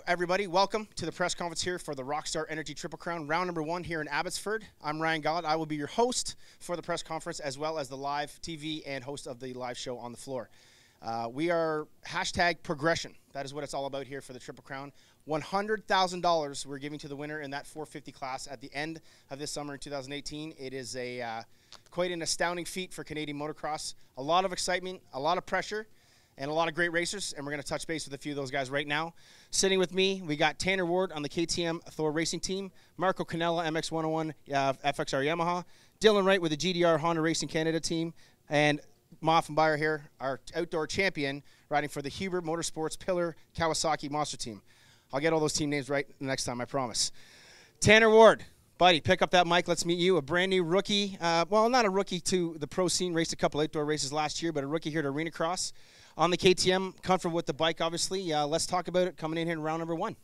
everybody. Welcome to the press conference here for the Rockstar Energy Triple Crown, round number 1 here in Abbotsford. I'm Ryan Gallett. I will be your host for the press conference as well as the live TV and host of the live show on the floor. We are #progression. That is what it's all about here for the Triple Crown. $100,000 we're giving to the winner in that 450 class at the end of this summer in 2018. It is quite an astounding feat for Canadian motocross. A lot of excitement, a lot of pressure, and a lot of great racers, and we're going to touch base with a few of those guys right now. Sitting with me, we got Tanner Ward on the KTM Thor Racing Team, Marko Cannella, MX101 FXR Yamaha, Dylan Wright with the GDR Honda Racing Canada team, and Maffenbeier here, our outdoor champion, riding for the Hubert Motorsports Pillar Kawasaki Monster Team. I'll get all those team names right next time, I promise. Tanner Ward, buddy, pick up that mic. Let's meet you, a brand new rookie. Well, not a rookie to the pro scene, raced a couple outdoor races last year, but a rookie here at Arenacross. On the KTM, comfortable with the bike, obviously. Let's talk about it coming in here in round number 1.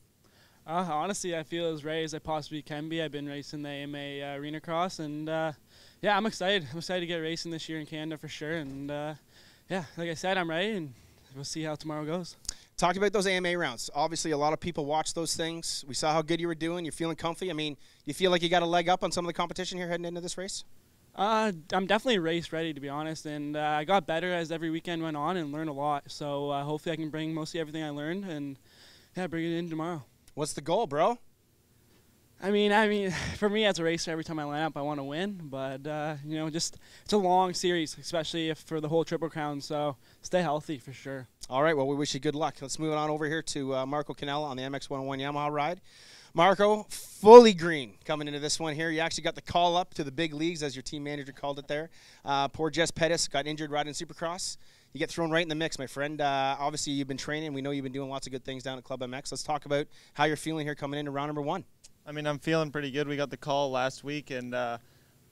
Honestly, I feel as ready as I possibly can be. I've been racing the AMA Arenacross, and yeah, I'm excited. I'm excited to get racing this year in Canada for sure. And yeah, like I said, I'm ready, and we'll see how tomorrow goes. Talk about those AMA rounds. Obviously, a lot of people watch those things. We saw how good you were doing. You're feeling comfy. I mean, you feel like you got a leg up on some of the competition here heading into this race? I'm definitely race ready, to be honest, and I got better as every weekend went on and learned a lot. So hopefully I can bring mostly everything I learned and yeah, bring it in tomorrow. What's the goal, bro? I mean, for me as a racer, every time I line up, I want to win. But you know, just it's a long series, especially if for the whole Triple Crown. So stay healthy for sure. All right. Well, we wish you good luck. Let's move on over here to Marko Cannella on the MX101 Yamaha ride. Marko, fully green coming into this one here. You actually got the call up to the big leagues, as your team manager called it there. Poor Jess Pettis got injured riding Supercross. You get thrown right in the mix, my friend. Obviously, you've been training. We know you've been doing lots of good things down at Club MX. Let's talk about how you're feeling here coming into round number 1. I mean, I'm feeling pretty good. We got the call last week, and I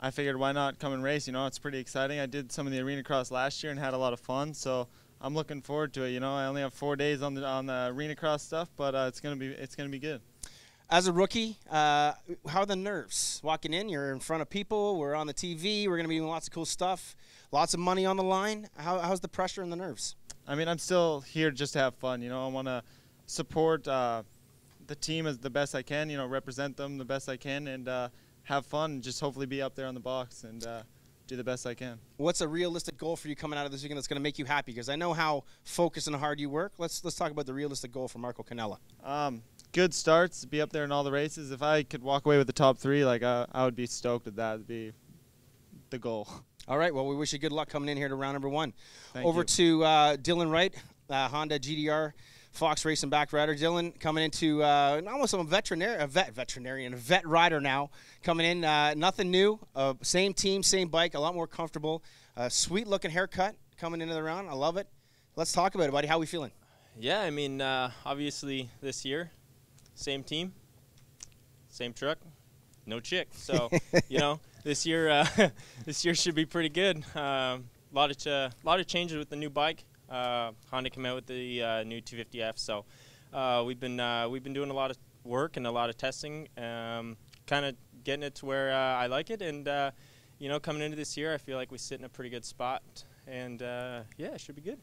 figured why not come and race. You know, it's pretty exciting. I did some of the Arenacross last year and had a lot of fun, so I'm looking forward to it. You know, I only have 4 days on the Arenacross stuff, but it's gonna be good. As a rookie, how are the nerves? Walking in, you're in front of people, we're on the TV, we're going to be doing lots of cool stuff, lots of money on the line. How's the pressure and the nerves? I mean, I'm still here just to have fun. You know, I want to support the team as the best I can, you know, represent them the best I can, and have fun and just hopefully be up there on the box and do the best I can. What's a realistic goal for you coming out of this weekend that's going to make you happy? Because I know how focused and hard you work. Let's talk about the realistic goal for Marko Cannella. Good starts, be up there in all the races. If I could walk away with the top 3, like I would be stoked at that. That'd be the goal. All right. Well, we wish you good luck coming in here to round number 1. Thank Over you. to Dylan Wright, Honda GDR Fox Racing back rider. Dylan coming into almost a vet rider now. Coming in, nothing new. Same team, same bike, a lot more comfortable. Sweet looking haircut coming into the round. I love it. Let's talk about it, buddy. How are we feeling? Yeah, I mean, obviously this year, same team, same truck, no chick. So, you know, this year should be pretty good. Lot of changes with the new bike. Honda came out with the new 250F. So, we've been doing a lot of work and a lot of testing, kind of getting it to where I like it. And you know, coming into this year, I feel like we sit in a pretty good spot. And yeah, it should be good.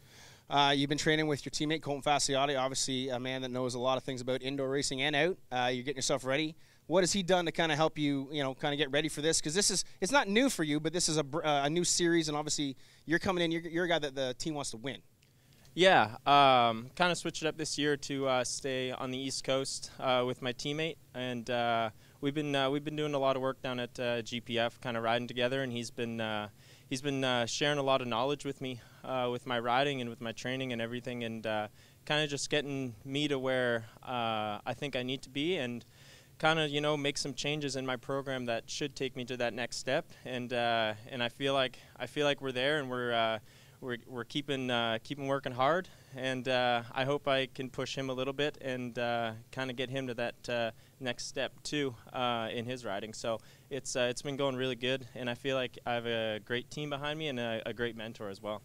You've been training with your teammate, Colton Fasciotti, obviously a man that knows a lot of things about indoor racing and out. You're getting yourself ready. What has he done to kind of help you, you know, kind of get ready for this? Because it's not new for you, but this is a new series, and obviously you're coming in, you're a guy that the team wants to win. Yeah, kind of switched it up this year to stay on the East Coast with my teammate, and we've been doing a lot of work down at GPF, kind of riding together, and he's been sharing a lot of knowledge with me with my riding and with my training and everything, and kind of just getting me to where I think I need to be, and kind of, you know, make some changes in my program that should take me to that next step. And I feel like we're there, and we're keeping working hard, and I hope I can push him a little bit and kind of get him to that next step too in his riding. So it's been going really good, and I feel like I have a great team behind me and a great mentor as well.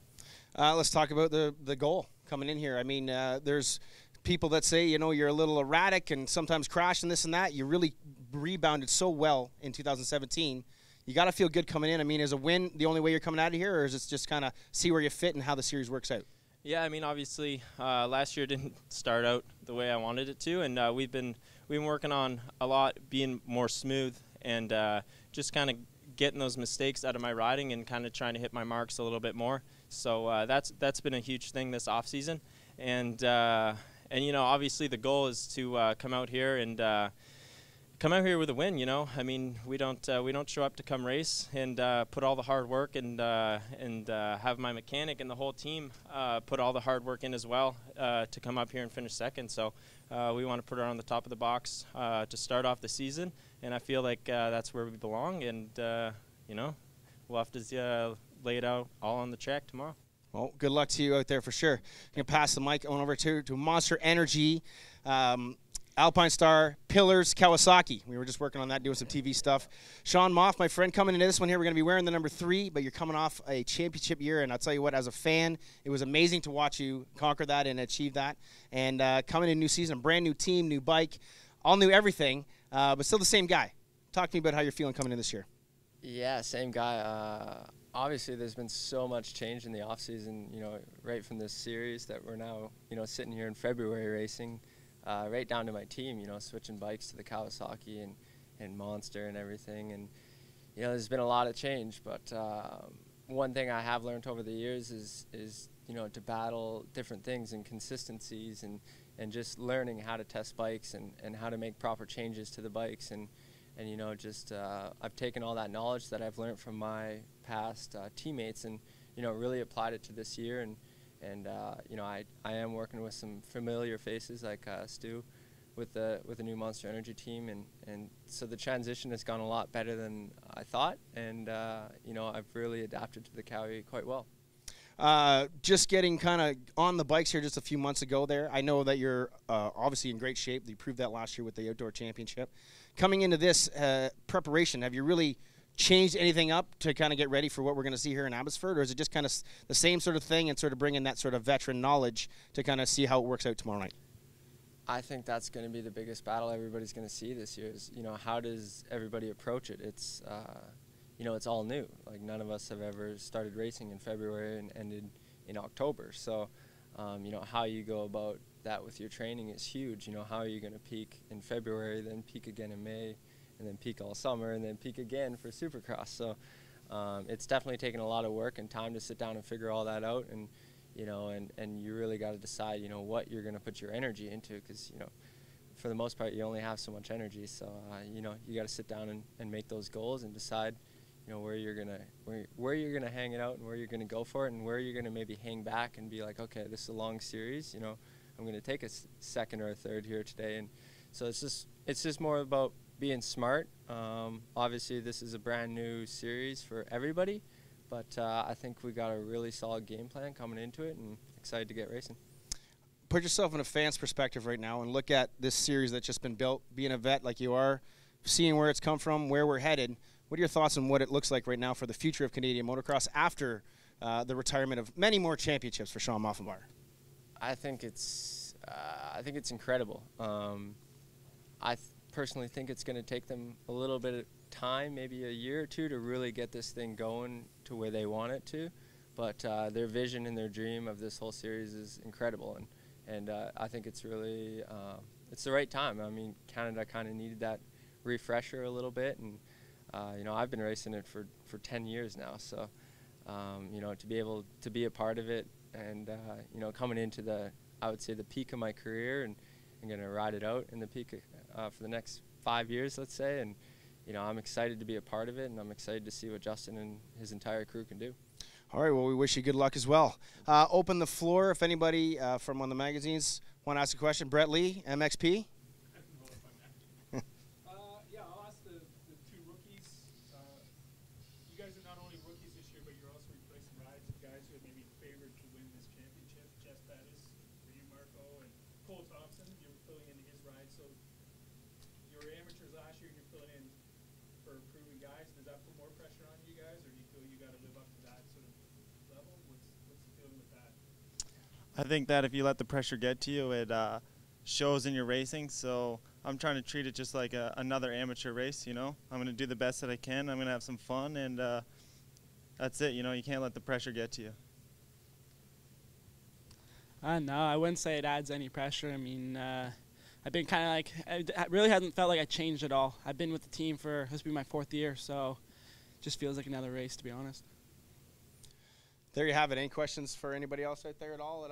Let's talk about the goal coming in here. I mean, there's people that say, you know, you're a little erratic and sometimes crash and this and that. You really rebounded so well in 2017. You got to feel good coming in. I mean, is a win the only way you're coming out of here, or is it just kind of see where you fit and how the series works out? Yeah, I mean, obviously, last year didn't start out the way I wanted it to, and we've been working on a lot, being more smooth, and just kind of getting those mistakes out of my riding and kind of trying to hit my marks a little bit more. So that's been a huge thing this off season, and you know, obviously the goal is to come out here and come out here with a win. You know, I mean, we don't show up to come race and put all the hard work and have my mechanic and the whole team put all the hard work in as well to come up here and finish second. So we want to put her on the top of the box to start off the season, and I feel like that's where we belong. And you know, we'll have to lay it out all on the track tomorrow. Well, good luck to you out there for sure. I'm going to pass the mic on over to Monster Energy, Alpine Star, Pillars, Kawasaki. We were just working on that, doing some TV stuff. Shaun Moth, my friend, coming into this one here. We're going to be wearing the number 3, but you're coming off a championship year, and I'll tell you what, as a fan, it was amazing to watch you conquer that and achieve that. And coming in a new season, a brand new team, new bike, all new everything, but still the same guy. Talk to me about how you're feeling coming in this year. Yeah, same guy. Obviously, there's been so much change in the off season. You know, right from this series that we're now, you know, sitting here in February racing, right down to my team. You know, switching bikes to the Kawasaki and Monster and everything. And you know, there's been a lot of change. But one thing I have learned over the years is you know, to battle different things and consistencies and just learning how to test bikes and how to make proper changes to the bikes and you know, just I've taken all that knowledge that I've learned from my past teammates and, you know, really applied it to this year. And you know, I am working with some familiar faces like Stu with the new Monster Energy team. And so the transition has gone a lot better than I thought. And, you know, I've really adapted to the Cowie quite well. Just getting kind of on the bikes here just a few months ago there. I know that you're obviously in great shape. You proved that last year with the Outdoor Championship. Coming into this preparation, have you really changed anything up to kind of get ready for what we're going to see here in Abbotsford, or is it just kind of the same sort of thing and sort of bringing that sort of veteran knowledge to kind of see how it works out tomorrow night? I think that's going to be the biggest battle everybody's going to see this year is, you know, how does everybody approach it? It's, you know, it's all new. Like, none of us have ever started racing in February and ended in October. So, you know, how you go about that with your training is huge. You know, how are you going to peak in February, then peak again in May, and then peak all summer, and then peak again for Supercross. So it's definitely taken a lot of work and time to sit down and figure all that out. And, you know, and you really got to decide, you know, what you're going to put your energy into because, you know, for the most part, you only have so much energy. So, you know, you got to sit down and make those goals and decide, you know, where you're gonna hang it out and where you're gonna go for it and where you're gonna maybe hang back and be like, okay, this is a long series, you know, I'm gonna take a second or a third here today. And so it's just more about being smart. Obviously, this is a brand new series for everybody, but I think we got a really solid game plan coming into it and excited to get racing. Put yourself in a fan's perspective right now and look at this series that's just been built, being a vet like you are, seeing where it's come from, where we're headed. What are your thoughts on what it looks like right now for the future of Canadian motocross after the retirement of many more championships for Shaun Maffenbeier? I think it's incredible. I personally think it's going to take them a little bit of time, maybe a year or two, to really get this thing going to where they want it to. But their vision and their dream of this whole series is incredible, and I think it's really it's the right time. I mean, Canada kind of needed that refresher a little bit, and you know, I've been racing it for 10 years now, so you know, to be able to be a part of it and you know, coming into I would say the peak of my career, and I'm going to ride it out in the peak for the next 5 years, let's say, and you know, I'm excited to be a part of it, and I'm excited to see what Justin and his entire crew can do. All right, well, we wish you good luck as well. Open the floor if anybody from one of the magazines want to ask a question. Brett Lee, MXP. I think that if you let the pressure get to you, it shows in your racing. So I'm trying to treat it just like another amateur race, you know. I'm going to do the best that I can. I'm going to have some fun, and that's it. You know, you can't let the pressure get to you. No, I wouldn't say it adds any pressure. I mean, I've been kind of like, it really hasn't felt like I changed at all. I've been with the team for, this will be my 4th year, so it just feels like another race, to be honest. There you have it. Any questions for anybody else right there at all?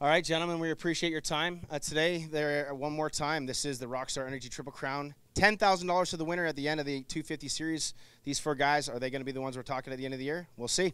All right, gentlemen, we appreciate your time today. One more time, this is the Rockstar Energy Triple Crown. $10,000 to the winner at the end of the 250 series. These 4 guys, are they going to be the ones we're talking at the end of the year? We'll see.